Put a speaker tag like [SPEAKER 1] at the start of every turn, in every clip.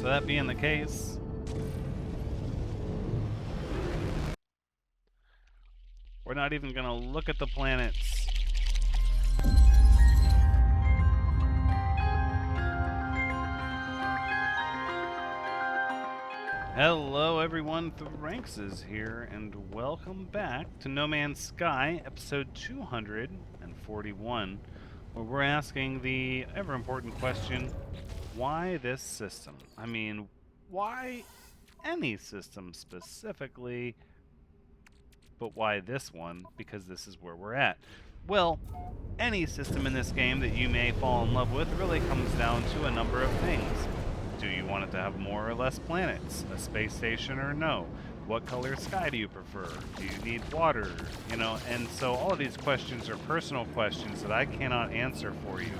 [SPEAKER 1] So that being the case, we're not even going to look at the planets. Hello everyone, Ranks is here, and welcome back to No Man's Sky, episode 241, where we're asking the ever-important question, why this system? I mean, why any system specifically, but why this one? Because this is where we're at. Well, any system in this game that you may fall in love with really comes down to a number of things. Do you want it to have more or less planets? A space station or no? What color sky do you prefer? Do you need water? You know, and so all of these questions are personal questions that I cannot answer for you.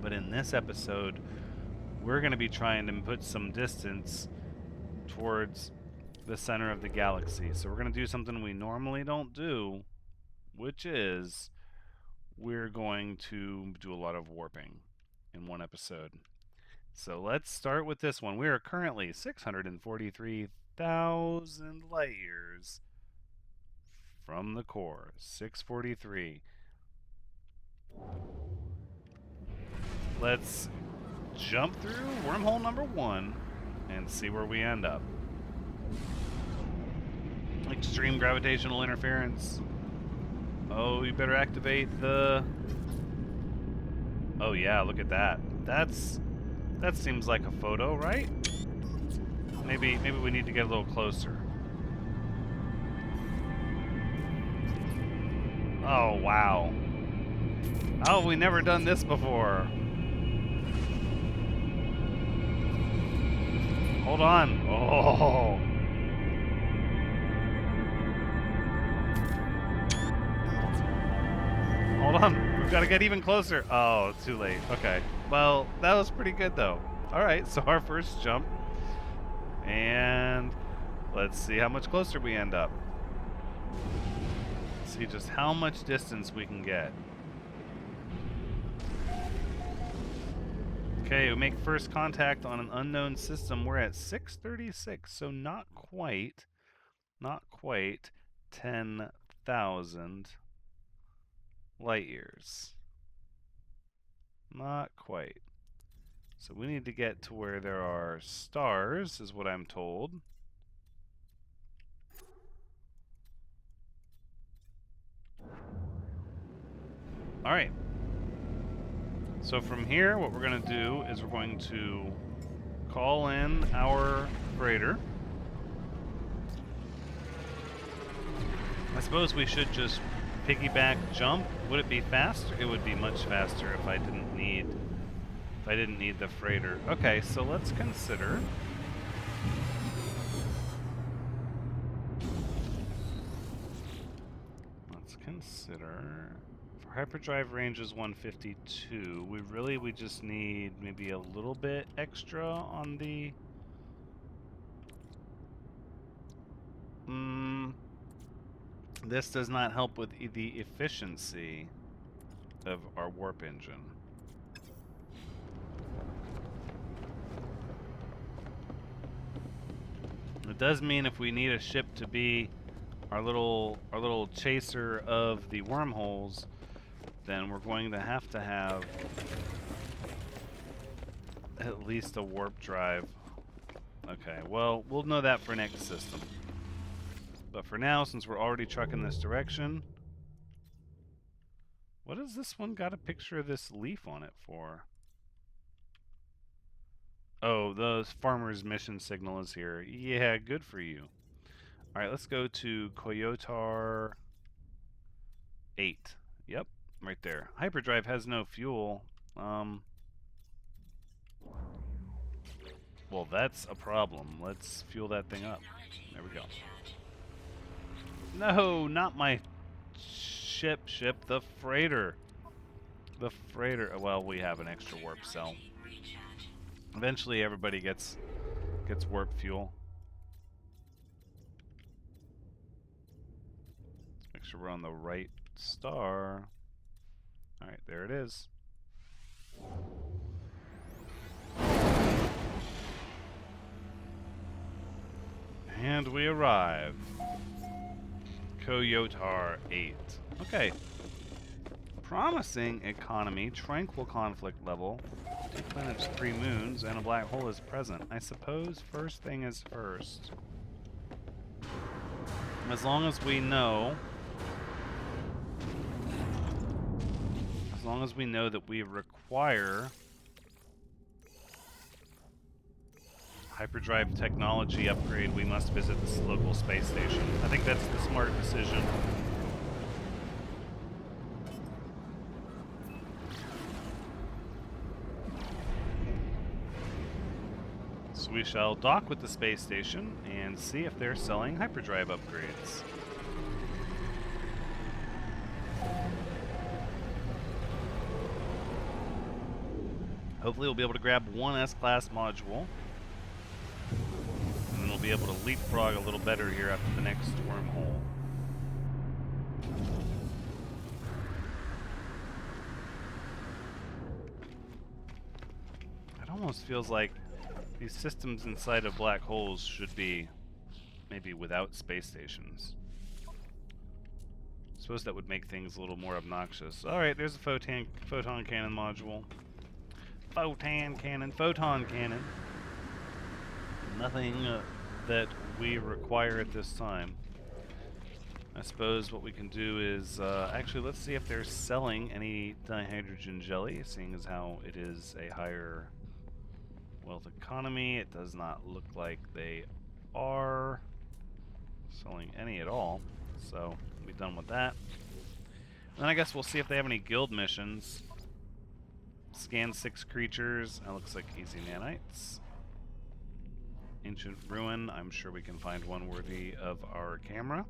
[SPEAKER 1] But in this episode, we're going to be trying to put some distance towards the center of the galaxy. So we're going to do something we normally don't do, which is we're going to do a lot of warping in one episode. So let's start with this one. We are currently 643,000 light years from the core. 643. Let's jump through wormhole number 1 and see where we end up. Extreme gravitational interference. Oh, you better activate the... Oh yeah, look at that. That seems like a photo, right? Maybe we need to get a little closer. Oh, wow. How have we never done this before? Hold on. Oh. Hold on. We've got to get even closer. Oh, too late. Okay. Well, that was pretty good, though. All right, so our first jump. And let's see how much closer we end up. See just how much distance we can get. Okay, we make first contact on an unknown system. We're at 636, so not quite 10,000 light years. Not quite. So we need to get to where there are stars, is what I'm told. Alright. So from here, what we're going to do is we're going to call in our freighter. I suppose we should just piggyback jump. Would it be faster? It would be much faster if I didn't need the freighter. Okay, so let's consider for hyperdrive range is 152. We just need maybe a little bit extra on the this does not help with the efficiency of our warp engine. It does mean if we need a ship to be our little chaser of the wormholes, then we're going to have at least a warp drive. Okay, well, we'll know that for next system. But for now, since we're already trucking this direction, what has this one got a picture of this leaf on it for? Oh, the farmer's mission signal is here. Yeah, good for you. Alright, let's go to Koyotar 8. Yep, right there. Hyperdrive has no fuel. Well, that's a problem. Let's fuel that thing up. There we go. No, not my ship, the freighter. The freighter. Well, we have an extra warp cell. Eventually, everybody gets warp fuel. Make sure we're on the right star. Alright, there it is. And we arrive. Koyotar 8. Okay. Promising economy, tranquil conflict level, 2 planets, 3 moons, and a black hole is present. I suppose first thing is first. As long as we know... As long as we know that we require hyperdrive technology upgrade, we must visit this local space station. I think that's the smart decision. So we shall dock with the space station and see if they're selling hyperdrive upgrades. Hopefully we'll be able to grab one S-Class module. And then we'll be able to leapfrog a little better here after the next wormhole. It almost feels like these systems inside of black holes should be maybe without space stations. I suppose that would make things a little more obnoxious. Alright, there's a photon cannon module. Photon cannon. Nothing that we require at this time. I suppose what we can do is, actually let's see if they're selling any dihydrogen jelly, seeing as how it is a higher wealth economy. It does not look like they are selling any at all, so we'll be done with that. And then I guess we'll see if they have any guild missions. Scan 6 creatures. That looks like easy nanites. Ancient ruin. I'm sure we can find one worthy of our camera.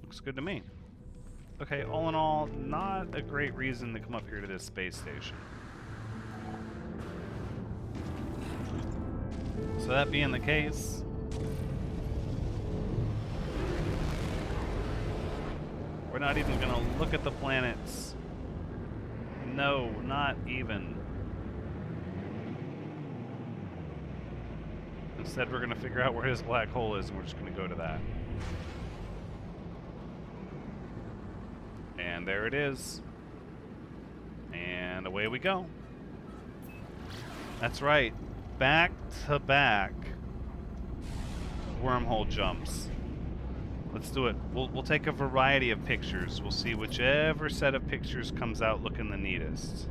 [SPEAKER 1] Looks good to me. Okay, all in all, not a great reason to come up here to this space station. So that being the case, we're not even going to look at the planets. No, not even. Instead, we're going to figure out where his black hole is, and we're just going to go to that. And there it is. And away we go. That's right. Back-to-back wormhole jumps. Let's do it. We'll take a variety of pictures. We'll see whichever set of pictures comes out looking the neatest.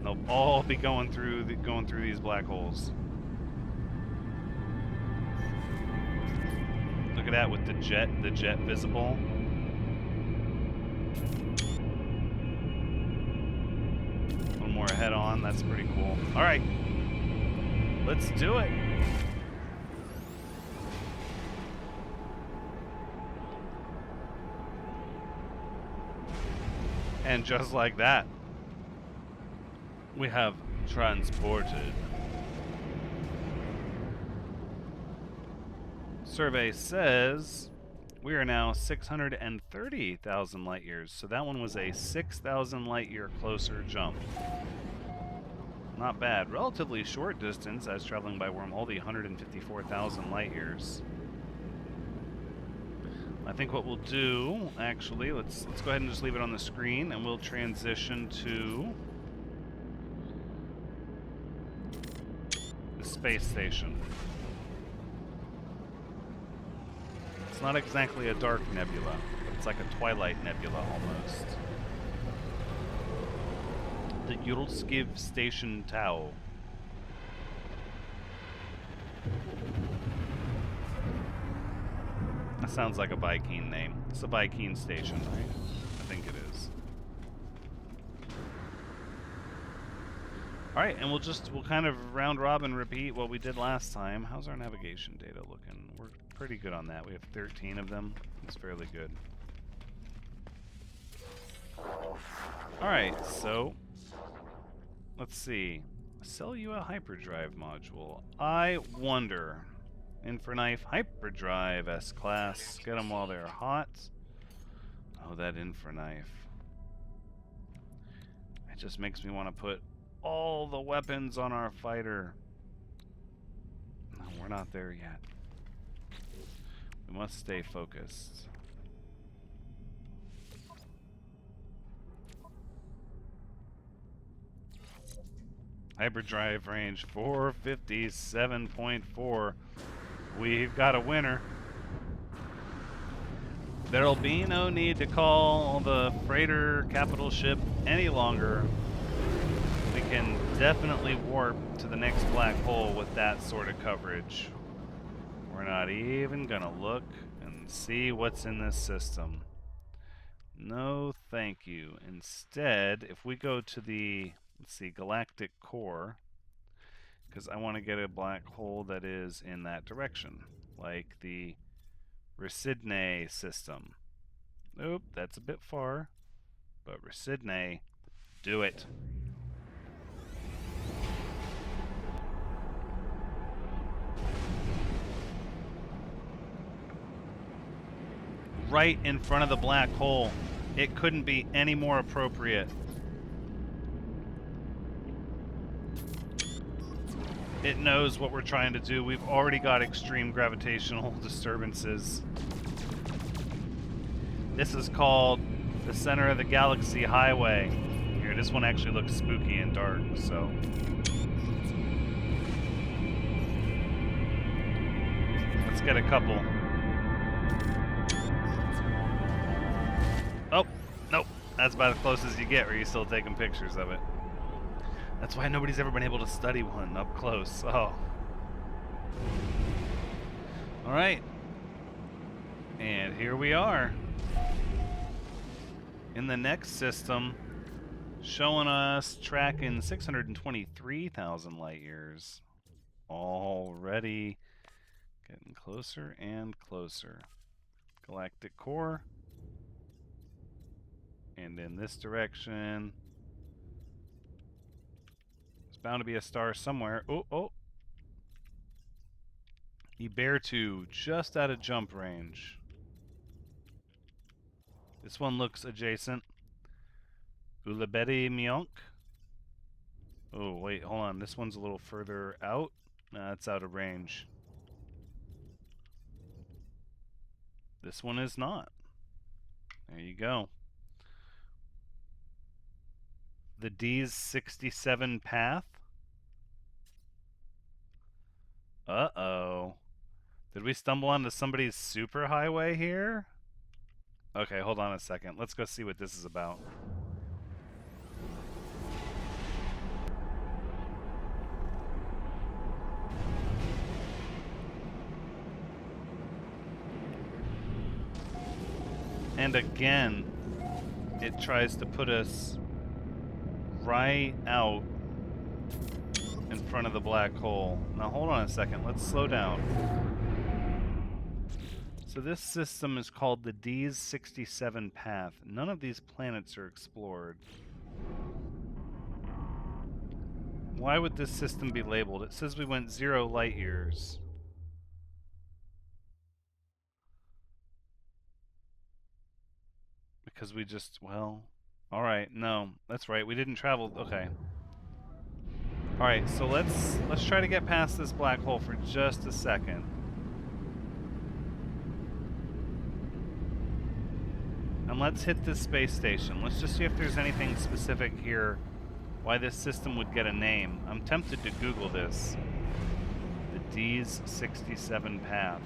[SPEAKER 1] They'll all be going through these black holes. Look at that with the jet visible. One more head on. That's pretty cool. All right, let's do it. And just like that, we have transported. Survey says we are now 630,000 light years, so that one was a 6,000 light year closer jump. Not bad. Relatively short distance as traveling by wormhole, the 154,000 light years. I think what we'll do, actually, let's go ahead and just leave it on the screen, and we'll transition to the space station. It's not exactly a dark nebula, but it's like a twilight nebula almost. The Yurlskiv Station Tau. That sounds like a Viking name. It's a Viking station, right? I think it is. Alright, and we'll kind of round robin repeat what we did last time. How's our navigation data looking? We're pretty good on that. We have 13 of them. It's fairly good. Alright, so let's see. Sell you a hyperdrive module. I wonder. Infraknife hyperdrive S-Class. Get them while they're hot. Oh, that Infraknife. It just makes me want to put all the weapons on our fighter. we're not there yet. We must stay focused. Hyperdrive range 457.4. We've got a winner. There'll be no need to call the freighter capital ship any longer. We can definitely warp to the next black hole with that sort of coverage. We're not even gonna look and see what's in this system. No, thank you. Instead, if we go to the, let's see, Galactic Core, because I want to get a black hole that is in that direction, like the Rhysydne system. Nope, that's a bit far, but Rhysydne, do it. Right in front of the black hole. It couldn't be any more appropriate. It knows what we're trying to do. We've already got extreme gravitational disturbances. This is called the center of the galaxy highway. Here, this one actually looks spooky and dark, so. Let's get a couple. Oh, nope. That's about as close as you get. Where you're still taking pictures of it. That's why nobody's ever been able to study one up close. Oh. Alright. And here we are. In the next system, showing us tracking 623,000 light years. Already getting closer and closer. Galactic Core. And in this direction, there's bound to be a star somewhere. Oh, oh. Ibertu, just out of jump range. This one looks adjacent. Ulebedi Mionk. Oh, wait, hold on. This one's a little further out. Nah, it's out of range. This one is not. There you go. The DS67 Path. Uh-oh. Did we stumble onto somebody's superhighway here? Okay, hold on a second. Let's go see what this is about. And again, it tries to put us right out in front of the black hole. Now hold on a second, let's slow down. So this system is called the DS67 Path. None of these planets are explored. Why would this system be labeled? It says we went 0 light years. Because we just, well, alright, no, that's right, we didn't travel, okay. Alright, so let's try to get past this black hole for just a second. And let's hit this space station. Let's just see if there's anything specific here why this system would get a name. I'm tempted to Google this. The DS67 Path.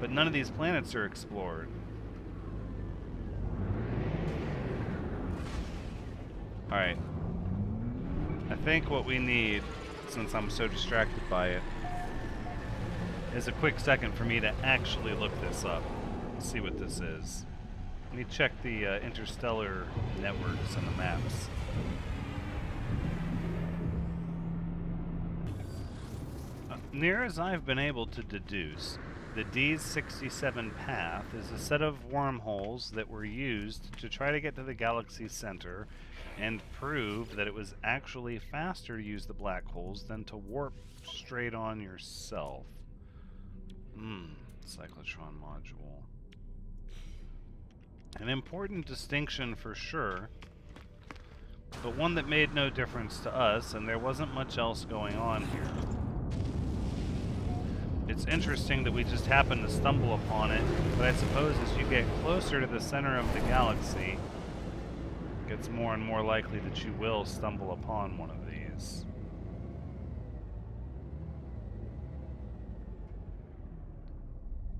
[SPEAKER 1] But none of these planets are explored. Alright. I think what we need, since I'm so distracted by it, is a quick second for me to actually look this up. See what this is. Let me check the interstellar networks and the maps. Near as I've been able to deduce, the DS67 Path is a set of wormholes that were used to try to get to the galaxy's center and prove that it was actually faster to use the black holes than to warp straight on yourself. Cyclotron module. An important distinction for sure, but one that made no difference to us, and there wasn't much else going on here. It's interesting that we just happen to stumble upon it, but I suppose as you get closer to the center of the galaxy, it gets more and more likely that you will stumble upon one of these.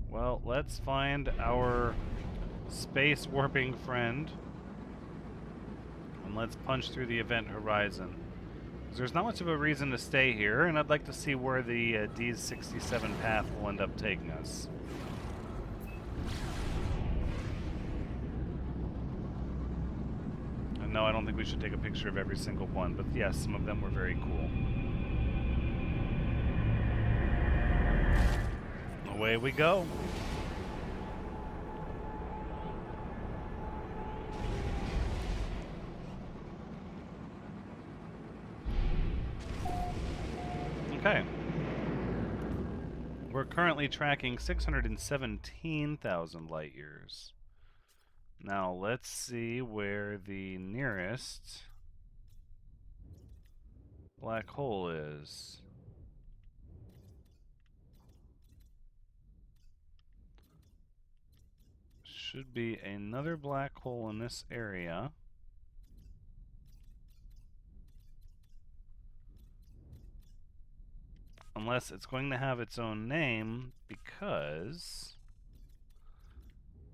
[SPEAKER 1] Well, let's find our space warping friend, and let's punch through the event horizon. There's not much of a reason to stay here, and I'd like to see where the DS67 Path will end up taking us. And no, I don't think we should take a picture of every single one, but yes, some of them were very cool. Away we go. Okay. We're currently tracking 617,000 light years. Now let's see where the nearest black hole is. Should be another black hole in this area. Unless it's going to have its own name, because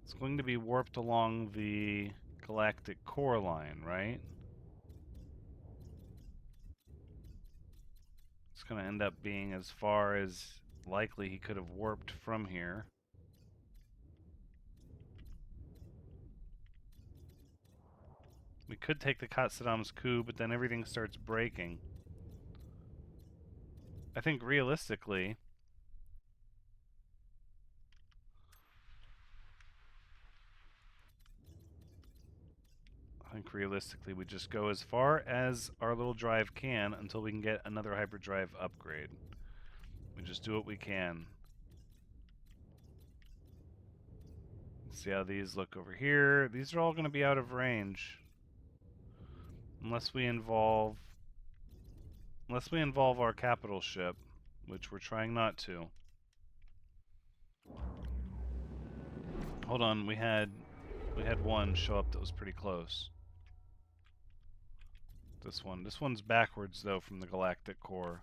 [SPEAKER 1] it's going to be warped along the Galactic Core line, right? It's going to end up being as far as likely he could have warped from here. We could take the Saddam's coup, but then everything starts breaking. I think realistically, we just go as far as our little drive can until we can get another hyperdrive upgrade. We just do what we can. See how these look over here. These are all going to be out of range. Unless we involve our capital ship, which we're trying not to. Hold on, we had one show up that was pretty close. This one's backwards though from the Galactic Core.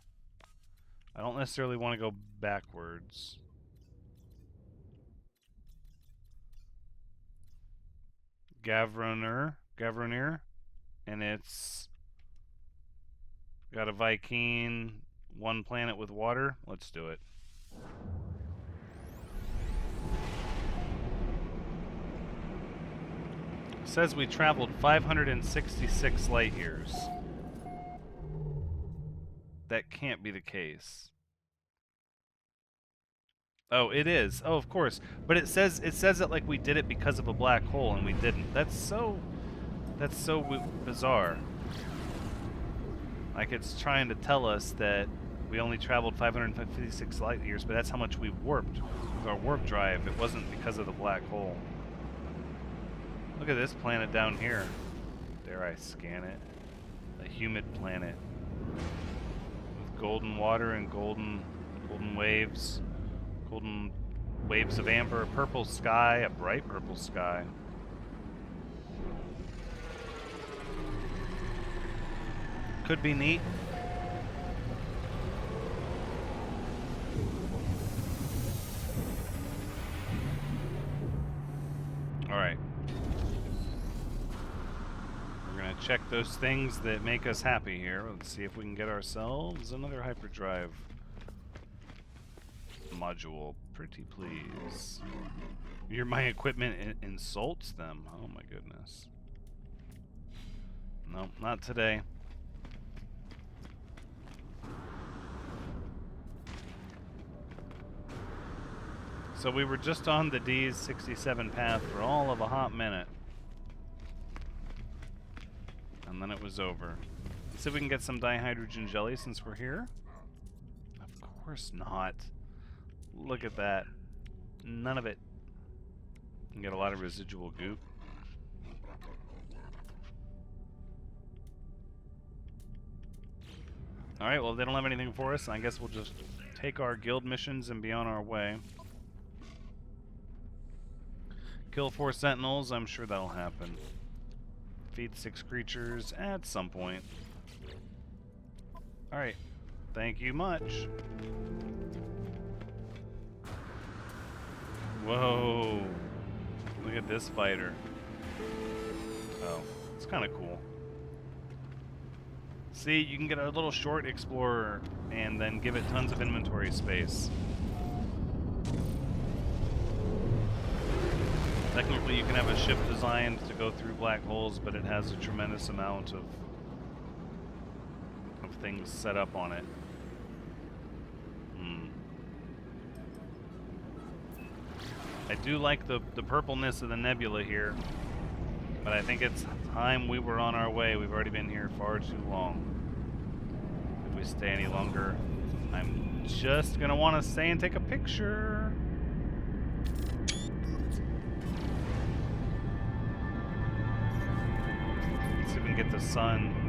[SPEAKER 1] I don't necessarily want to go backwards. Gavronir, and it's got a Viking, one planet with water. Let's do it. It says we traveled 566 light years. That can't be the case. Oh, it is. Oh, of course. But it says it like we did it because of a black hole and we didn't. That's so bizarre. Like it's trying to tell us that we only traveled 556 light years, but that's how much we warped with our warp drive. It wasn't because of the black hole. Look at this planet down here. Dare I scan it? A humid planet with golden water and golden waves. Golden waves of amber, purple sky, a bright purple sky. Could be neat. Alright. We're going to check those things that make us happy here. Let's see if we can get ourselves another hyperdrive module. Pretty please. My equipment insults them. Oh my goodness. No, not today. So we were just on the DS67 Path for all of a hot minute. And then it was over. Let's see if we can get some dihydrogen jelly since we're here. Of course not. Look at that. None of it. You can get a lot of residual goop. Alright, well, if they don't have anything for us, I guess we'll just take our guild missions and be on our way. Kill 4 sentinels, I'm sure that'll happen. Feed 6 creatures at some point. Alright, thank you much. Whoa, look at this fighter. Oh, it's kind of cool. See, you can get a little short explorer and then give it tons of inventory space. Technically, you can have a ship designed to go through black holes, but it has a tremendous amount of things set up on it. I do like the purpleness of the nebula here, but I think it's time we were on our way. We've already been here far too long. If we stay any longer, I'm just gonna want to stay and take a picture. Let's see if we can get the sun.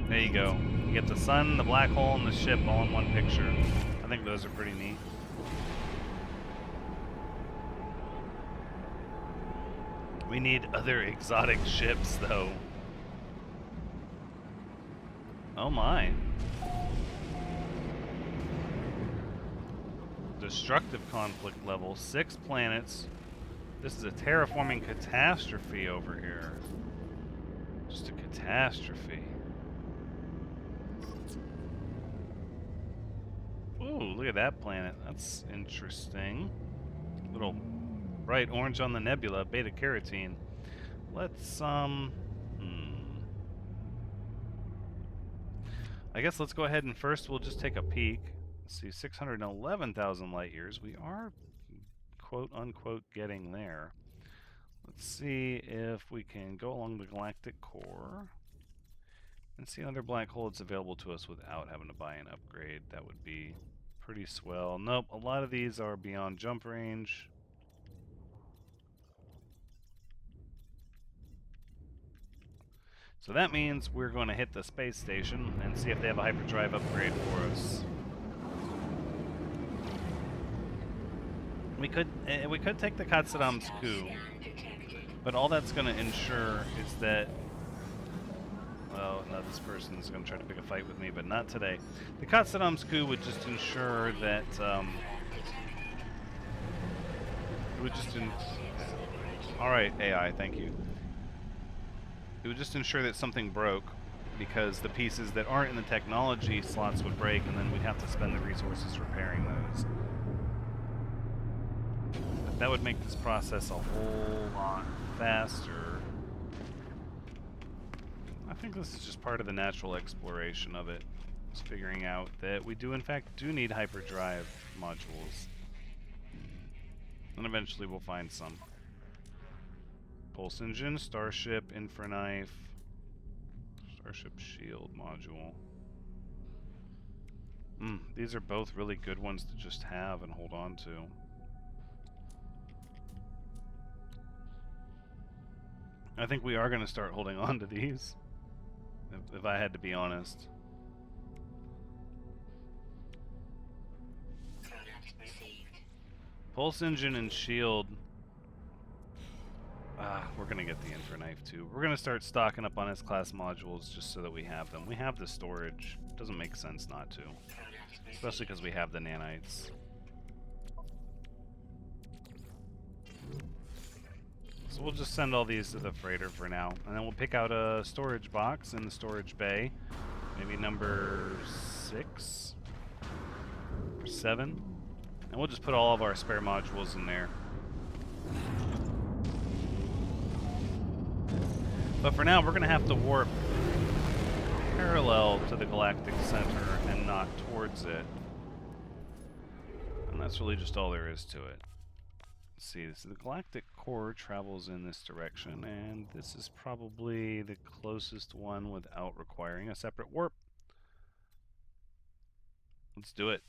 [SPEAKER 1] There you go. You get the sun, the black hole, and the ship all in one picture. I think those are pretty neat. We need other exotic ships, though. Oh my. Destructive conflict level, 6 planets. This is a terraforming catastrophe over here. Just a catastrophe. Ooh, look at that planet. That's interesting. Little bright orange on the nebula, beta carotene. Let's, I guess let's go ahead and first we'll just take a peek. Let's see, 611,000 light years. We are, quote unquote, getting there. Let's see if we can go along the Galactic Core and see another black hole that's available to us without having to buy an upgrade. That would be pretty swell. Nope, a lot of these are beyond jump range. So that means we're going to hit the space station and see if they have a hyperdrive upgrade for us. We could take the Katsadam's coup, but all that's going to ensure is that, well, no, this person's going to try to pick a fight with me, but not today. The Katsadam's coup would just ensure that it would just all right, AI, thank you. It would just ensure that something broke, because the pieces that aren't in the technology slots would break, and then we'd have to spend the resources repairing those. But that would make this process a whole lot faster. I think this is just part of the natural exploration of it. Just figuring out that we do in fact need hyperdrive modules. And eventually we'll find some. Pulse engine, starship, infraknife, starship shield module. These are both really good ones to just have and hold on to. I think we are going to start holding on to these, if I had to be honest. Pulse engine and shield. We're going to get the infraknife too. We're going to start stocking up on S-class modules just so that we have them. We have the storage. Doesn't make sense not to. Especially because we have the nanites. So we'll just send all these to the freighter for now. And then we'll pick out a storage box in the storage bay. Maybe number 6 or 7. And we'll just put all of our spare modules in there. But for now, we're going to have to warp parallel to the galactic center and not towards it. And that's really just all there is to it. Let's see, this is the Galactic Core travels in this direction, and this is probably the closest one without requiring a separate warp. Let's do it.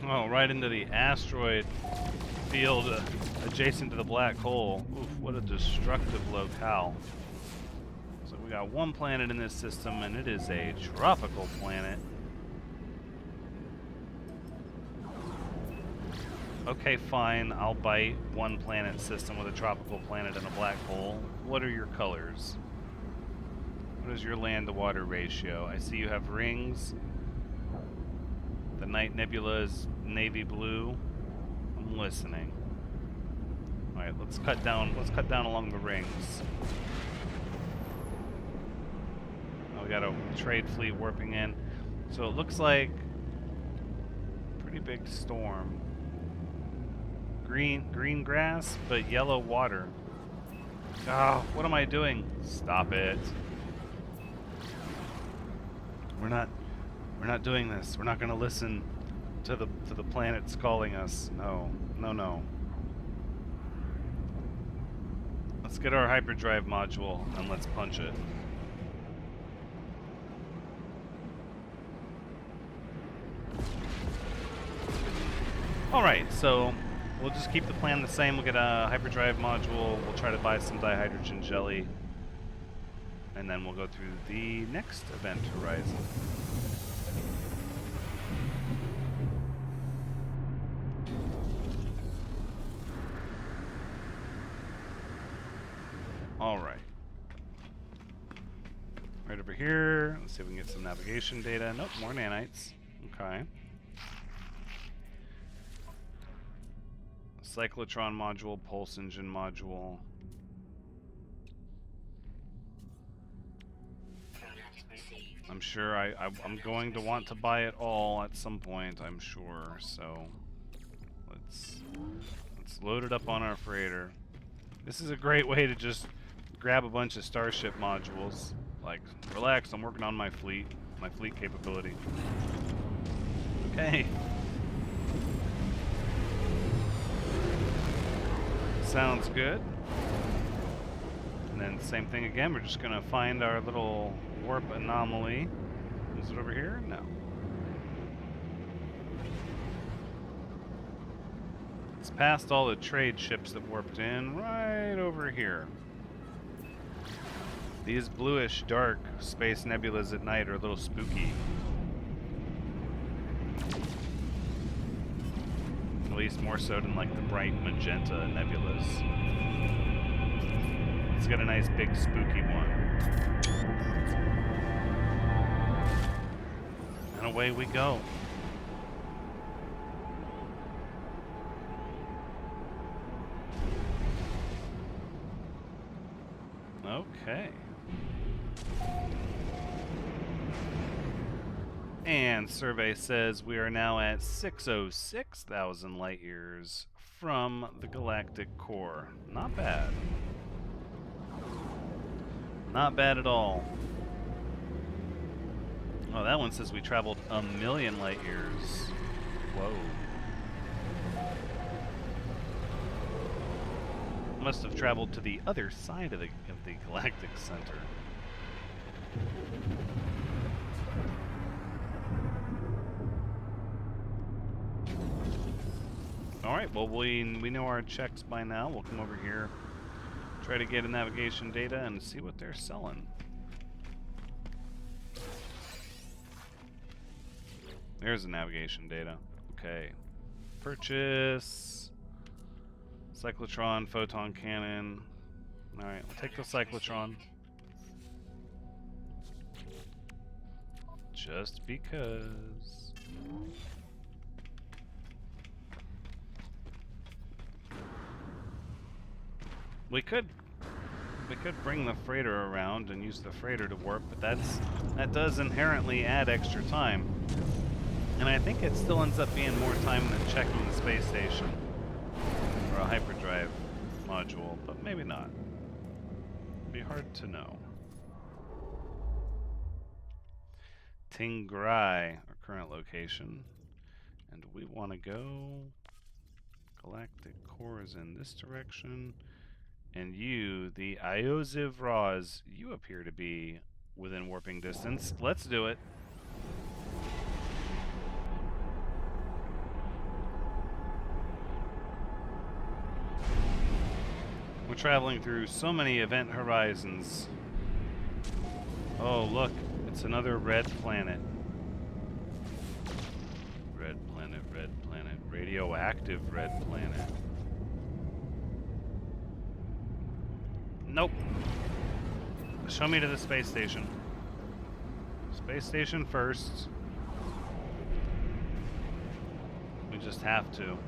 [SPEAKER 1] Oh, right into the asteroid field adjacent to the black hole. Oof, what a destructive locale. So we got one planet in this system, and it is a tropical planet. Okay, fine, I'll bite one planet system with a tropical planet and a black hole. What are your colors? What is your land-to-water ratio? I see you have rings. The Night Nebula is navy blue. I'm listening. Alright, let's cut down along the rings. Oh, we got a trade fleet warping in. So it looks like a pretty big storm. Green grass, but yellow water. Oh, what am I doing? Stop it. We're not doing this. We're not going to listen to the planets calling us. No. Let's get our hyperdrive module and let's punch it. Alright, so we'll just keep the plan the same. We'll get a hyperdrive module. We'll try to buy some dihydrogen jelly. And then we'll go through the next event horizon. Alright. Right over here. Let's see if we can get some navigation data. Nope, more nanites. Okay. Cyclotron module, pulse engine module. I'm sure I'm going to want to buy it all at some point, I'm sure. So let's load it up on our freighter. This is a great way to just grab a bunch of starship modules. Like, relax, I'm working on my fleet capability. Okay. Sounds good. And then same thing again, we're just gonna find our little warp anomaly. Is it over here? No. It's past all the trade ships that warped in, right over here. These bluish dark space nebulas at night are a little spooky. At least more so than like the bright magenta nebulas. Let's get a nice big spooky one. And away we go. Okay. And survey says we are now at 606,000 light years from the Galactic Core. Not bad. Not bad at all. Oh, that one says we traveled 1,000,000 light years. Whoa. Must have traveled to the other side of the galactic center. Alright, well we know our checks by now. We'll come over here, try to get a navigation data and see what they're selling. There's the navigation data. Okay. Purchase. Cyclotron, photon cannon. Alright, we'll take the cyclotron. Just because. We could bring the freighter around and use the freighter to warp, but that does inherently add extra time. And I think it still ends up being more time than checking the space station or a hyperdrive module, but maybe not. It'd be hard to know. Tingrai, our current location. And we want to go... Galactic Core is in this direction. And you, the Ioziv Raz, you appear to be within warping distance. Let's do it. We're traveling through so many event horizons. Oh, look. It's another red planet. Red planet, red planet. Radioactive red planet. Nope. Show me to the space station. Space station first. We just have to.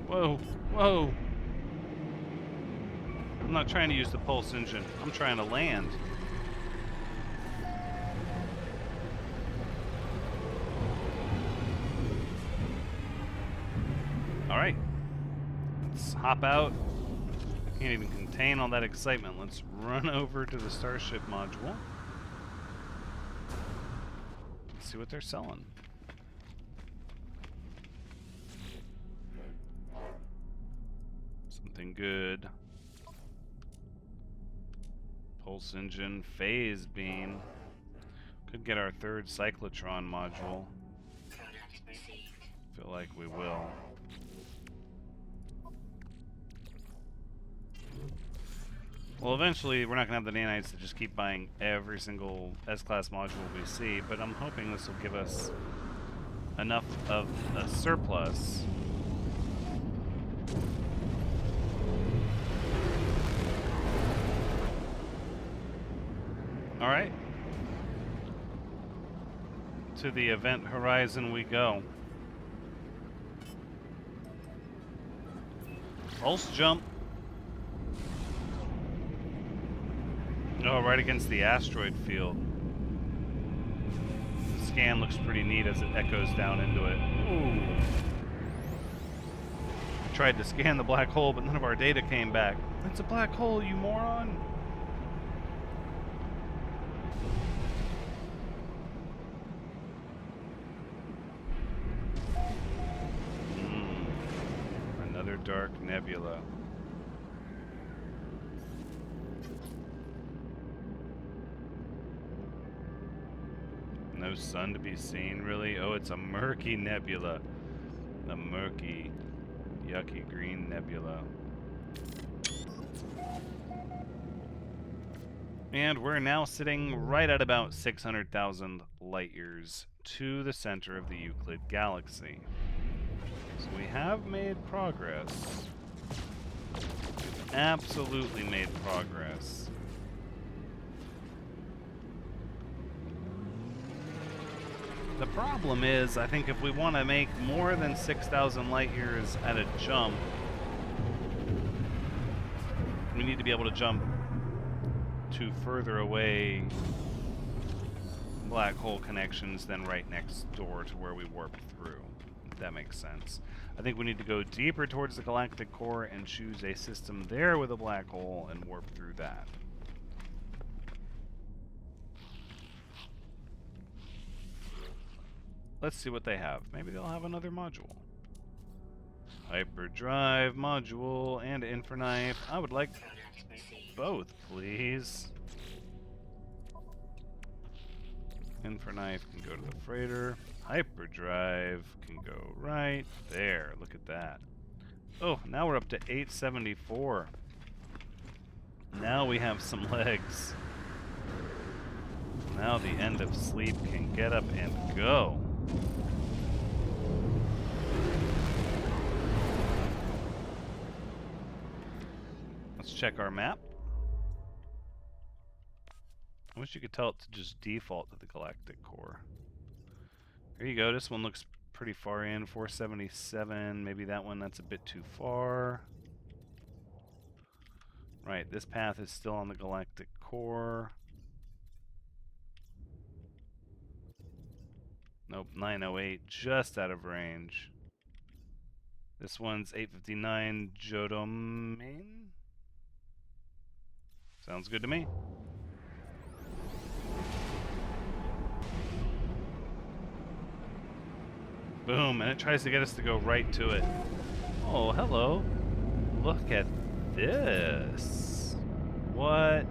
[SPEAKER 1] Whoa, whoa. I'm not trying to use the pulse engine. I'm trying to land. Alright. Let's hop out. Can't even contain all that excitement. Let's run over to the Starship module. Let's see what they're selling. Something good. Pulse engine, phase beam. Could get our third cyclotron module. Feel like we will. Well, eventually we're not going to have the nanites to just keep buying every single S-Class module we see, but I'm hoping this will give us enough of a surplus. Alright. To the event horizon we go. Pulse jump. Oh, right against the asteroid field. The scan looks pretty neat as it echoes down into it. Ooh. We tried to scan the black hole, but none of our data came back. It's a black hole, you moron! Another dark nebula. No sun to be seen, really? Oh, it's a murky nebula. A murky, yucky green nebula. And we're now sitting right at about 600,000 light years to the center of the Euclid galaxy. So we have made progress. We've absolutely made progress. The problem is, I think if we want to make more than 6,000 light years at a jump, we need to be able to jump to further away black hole connections than right next door to where we warped through, if that makes sense. I think we need to go deeper towards the Galactic Core and choose a system there with a black hole and warp through that. Let's see what they have. Maybe they'll have another module. Hyperdrive module and Infraknife. I would like both, please. Infraknife can go to the freighter. Hyperdrive can go right there. Look at that. Oh, now we're up to 874. Now we have some legs. Now the end of sleep can get up and go. Let's check our map. I wish you could tell it to just default to the Galactic Core. There you go. This one looks pretty far in. 477. Maybe that one, that's a bit too far. Right, this path is still on the Galactic Core. Nope, 908, just out of range. This one's 859 Jodomain. Sounds good to me. Boom, and it tries to get us to go right to it. Oh, hello. Look at this. What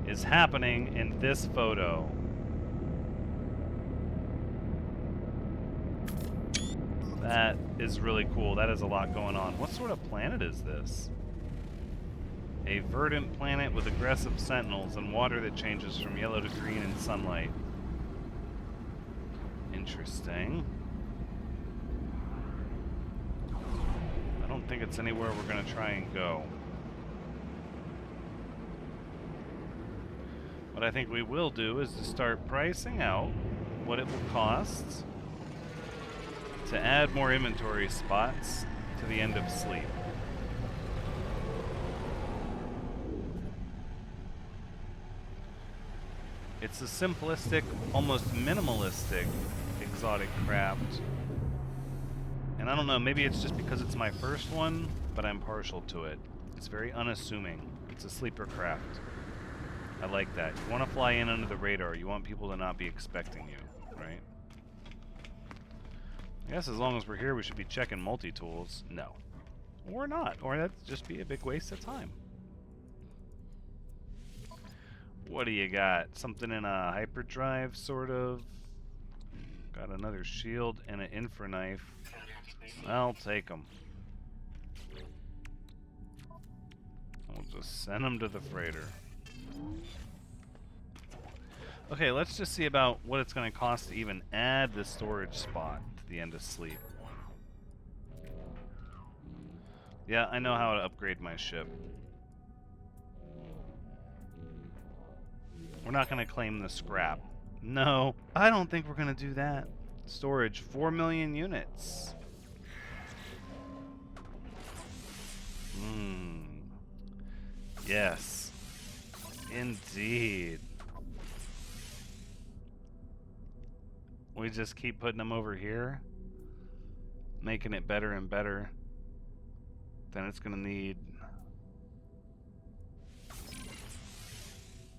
[SPEAKER 1] is happening in this photo? That is really cool. That is a lot going on. What sort of planet is this? A verdant planet with aggressive sentinels and water that changes from yellow to green in sunlight. Interesting. I don't think it's anywhere we're going to try and go. What I think we will do is to start pricing out what it will cost to add more inventory spots to the end of sleep. It's a simplistic, almost minimalistic exotic craft. And I don't know, maybe it's just because it's my first one, but I'm partial to it. It's very unassuming. It's a sleeper craft. I like that. You want to fly in under the radar. You want people to not be expecting you, right? I guess as long as we're here, we should be checking multi-tools. No. Or not. Or that'd just be a big waste of time. What do you got? Something in a hyperdrive, sort of? Got another shield and an infra knife. I'll take them. We'll just send them to the freighter. Okay, let's just see about what it's going to cost to even add the storage spot to the end of sleep. Yeah, I know how to upgrade my ship. We're not going to claim the scrap. No, I don't think we're going to do that. Storage, 4 million units. Yes. Indeed. We just keep putting them over here, making it better and better. Then it's going to need...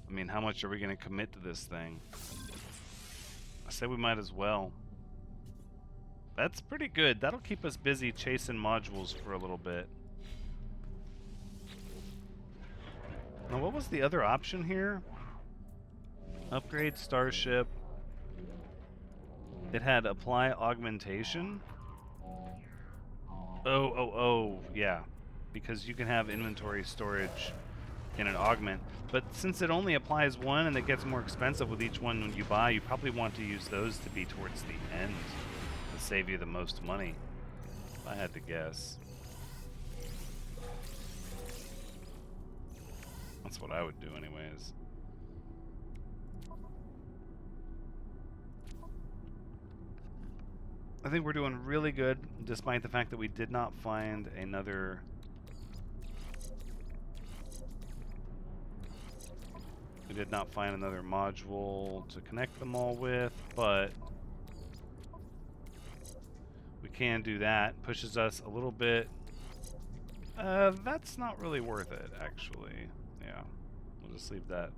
[SPEAKER 1] I mean, how much are we going to commit to this thing? I say we might as well. That's pretty good. That'll keep us busy chasing modules for a little bit. Now, what was the other option here? Upgrade Starship. It had apply augmentation. Oh, yeah. Because you can have inventory storage in an augment. But since it only applies one and it gets more expensive with each one you buy, you probably want to use those to be towards the end to save you the most money. If I had to guess. That's what I would do anyways. I think we're doing really good, despite the fact that we did not find another... We did not find another module to connect them all with, but we can do that. Pushes us a little bit. That's not really worth it, actually. Yeah, we'll just leave that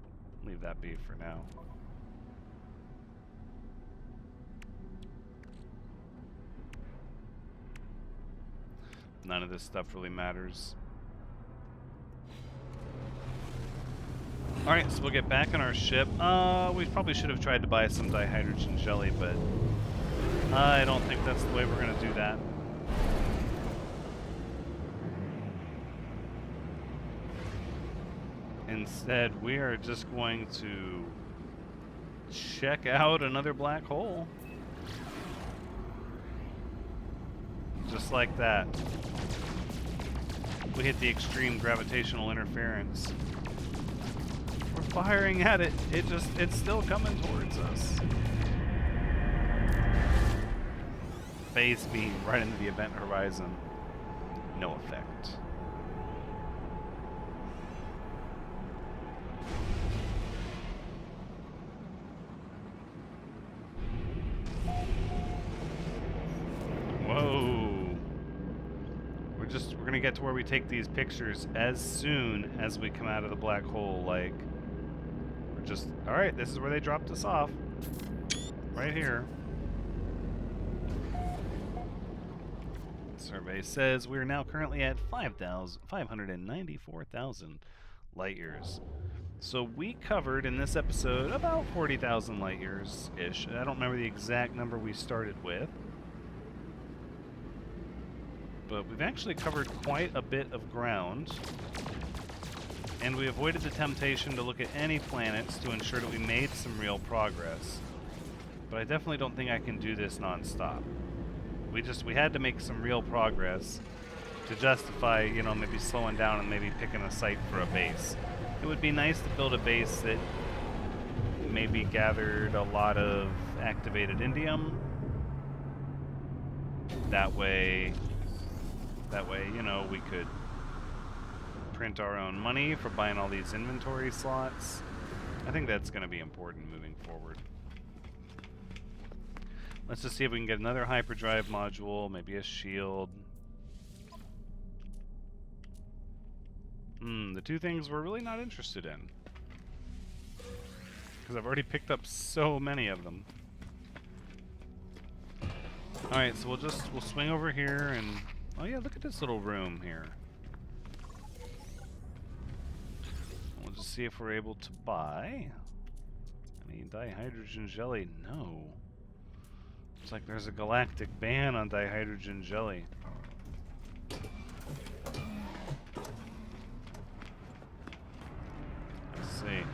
[SPEAKER 1] be for now. None of this stuff really matters. Alright, so we'll get back on our ship. We probably should have tried to buy some dihydrogen jelly, but I don't think that's the way we're going to do that. Instead, we are just going to check out another black hole. Just like that. We hit the extreme gravitational interference. We're firing at it. It's still coming towards us. Phase beam right into the event horizon. No effect. Whoa. We're gonna get to where we take these pictures as soon as we come out of the black hole. Like, we're just, alright, this is where they dropped us off. Right here. Survey says we are now currently at 594,000 light years. So we covered in this episode about 40,000 light years-ish. I don't remember the exact number we started with. But we've actually covered quite a bit of ground. And we avoided the temptation to look at any planets to ensure that we made some real progress. But I definitely don't think I can do this non-stop. We had to make some real progress to justify, you know, maybe slowing down and maybe picking a site for a base. It would be nice to build a base that maybe gathered a lot of activated indium. That way, you know, we could print our own money for buying all these inventory slots. I think that's going to be important moving forward. Let's just see if we can get another hyperdrive module, maybe a shield. The two things we're really not interested in. Because I've already picked up so many of them. Alright, so we'll swing over here and... Oh yeah, look at this little room here. We'll just see if we're able to buy any dihydrogen jelly. No. Looks like there's a galactic ban on dihydrogen jelly. Let's see.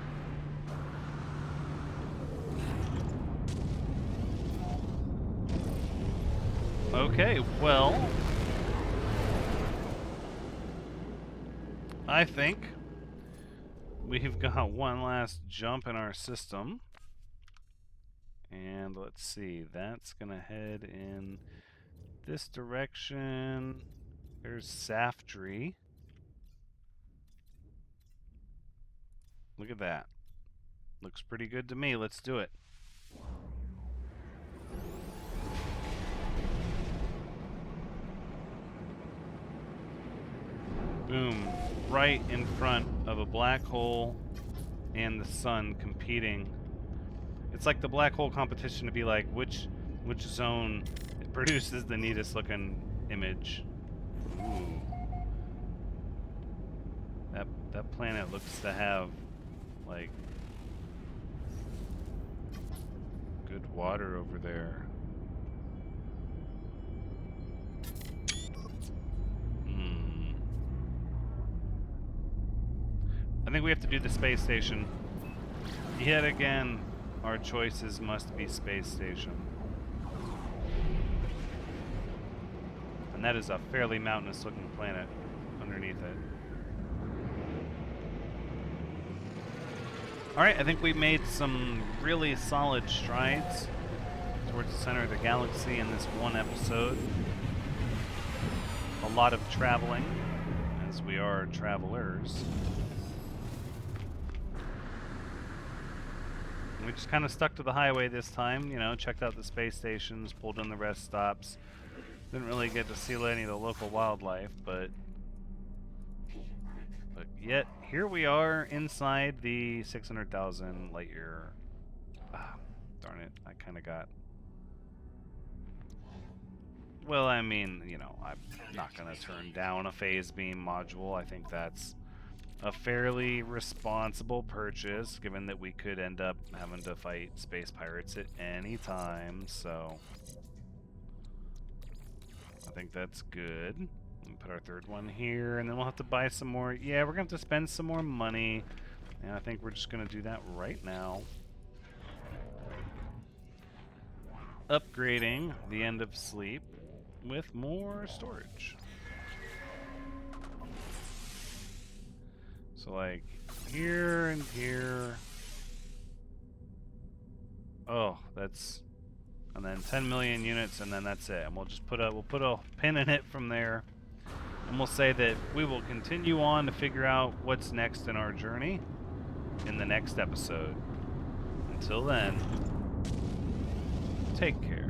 [SPEAKER 1] Okay, well, I think we've got one last jump in our system. And let's see, that's gonna head in this direction. There's Saftry. Look at that. Looks pretty good to me. Let's do it. Boom. Right in front of a black hole and the sun competing. It's like the black hole competition to be like which zone produces the neatest looking image. Ooh. That planet looks to have like good water over there. I think we have to do the space station. Yet again, our choices must be space station. And that is a fairly mountainous looking planet underneath it. Alright, I think we made some really solid strides towards the center of the galaxy in this one episode. A lot of traveling, as we are travelers. We just kind of stuck to the highway this time, you know, checked out the space stations, pulled in the rest stops. Didn't really get to see any of the local wildlife, but yet here we are inside the 600,000 light year. Ah, darn it, I kind of got... Well, I mean, you know, I'm not going to turn down a phase beam module. I think that's a fairly responsible purchase, given that we could end up having to fight space pirates at any time, so I think that's good. We'll put our third one here, and then we'll have to buy some more. Yeah, we're going to have to spend some more money, and I think we're just going to do that right now. Upgrading the end of sleep with more storage. So like here and here. Oh, that's, and then 10 million units, and then that's it. And we'll just put a pin in it from there, and we'll say that we will continue on to figure out what's next in our journey in the next episode. Until then, take care.